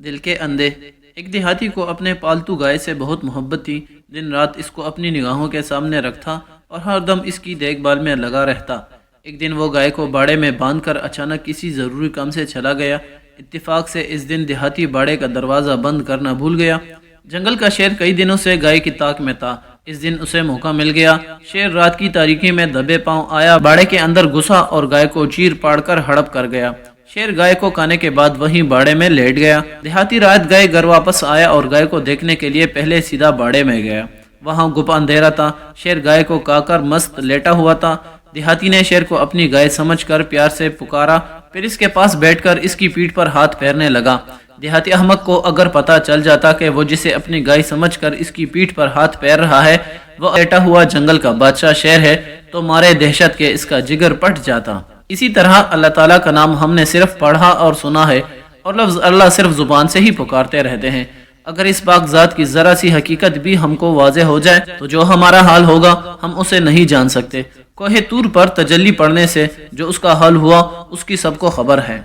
دل کے اندھے۔ ایک دیہاتی کو اپنے پالتو گائے سے بہت محبت تھی۔ دن رات اس کو اپنی نگاہوں کے سامنے رکھتا اور ہر دم اس کی دیکھ بھال میں لگا رہتا۔ ایک دن وہ گائے کو باڑے میں باندھ کر اچانک کسی ضروری کام سے چلا گیا۔ اتفاق سے اس دن دیہاتی باڑے کا دروازہ بند کرنا بھول گیا۔ جنگل کا شیر کئی دنوں سے گائے کی تاک میں تھا۔ اس دن اسے موقع مل گیا۔ شیر رات کی تاریکی میں دبے پاؤں آیا، باڑے کے اندر گھسا اور گائے کو چیر پاڑ کر ہڑپ کر گیا۔ شیر گائے کو کھانے کے بعد وہیں باڑے میں لیٹ گیا۔ دیہاتی رات گئے گھر واپس آیا اور گائے کو دیکھنے کے لیے پہلے سیدھا باڑے میں گیا۔ وہاں گپ اندھیرا تھا۔ شیر گائے کو کھا کر مست لیٹا ہوا تھا۔ دیہاتی نے شیر کو اپنی گائے سمجھ کر پیار سے پکارا، پھر اس کے پاس بیٹھ کر اس کی پیٹھ پر ہاتھ پھیرنے لگا۔ دیہاتی احمق کو اگر پتہ چل جاتا کہ وہ جسے اپنی گائے سمجھ کر اس کی پیٹھ پر ہاتھ پھیر رہا ہے وہ لیٹا ہوا جنگل کا بادشاہ شیر ہے تو مارے دہشت کے اس کا جگر پھٹ جاتا۔ اسی طرح اللہ تعالیٰ کا نام ہم نے صرف پڑھا اور سنا ہے اور لفظ اللہ صرف زبان سے ہی پکارتے رہتے ہیں۔ اگر اس پاک ذات کی ذرا سی حقیقت بھی ہم کو واضح ہو جائے تو جو ہمارا حال ہوگا ہم اسے نہیں جان سکتے۔ کوہ طور پر تجلی پڑھنے سے جو اس کا حال ہوا اس کی سب کو خبر ہے۔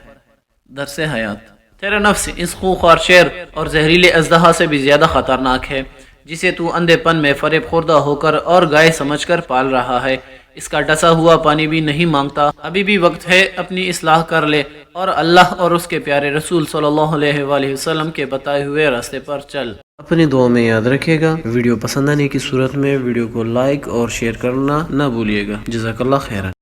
درس حیات۔ تیرا نفس اس خوخوار شیر اور زہریلے اژدہا سے بھی زیادہ خطرناک ہے جسے تو اندھے پن میں فریب خوردہ ہو کر اور گائے سمجھ کر پال رہا ہے۔ اس کا ڈسا ہوا پانی بھی نہیں مانگتا۔ ابھی بھی وقت ہے، اپنی اصلاح کر لے اور اللہ اور اس کے پیارے رسول صلی اللہ علیہ وآلہ وسلم کے بتائے ہوئے راستے پر چل۔ اپنی دعا میں یاد رکھے گا، ویڈیو پسند آنے کی صورت میں ویڈیو کو لائک اور شیئر کرنا نہ بھولیے گا۔ جزاک اللہ خیرا۔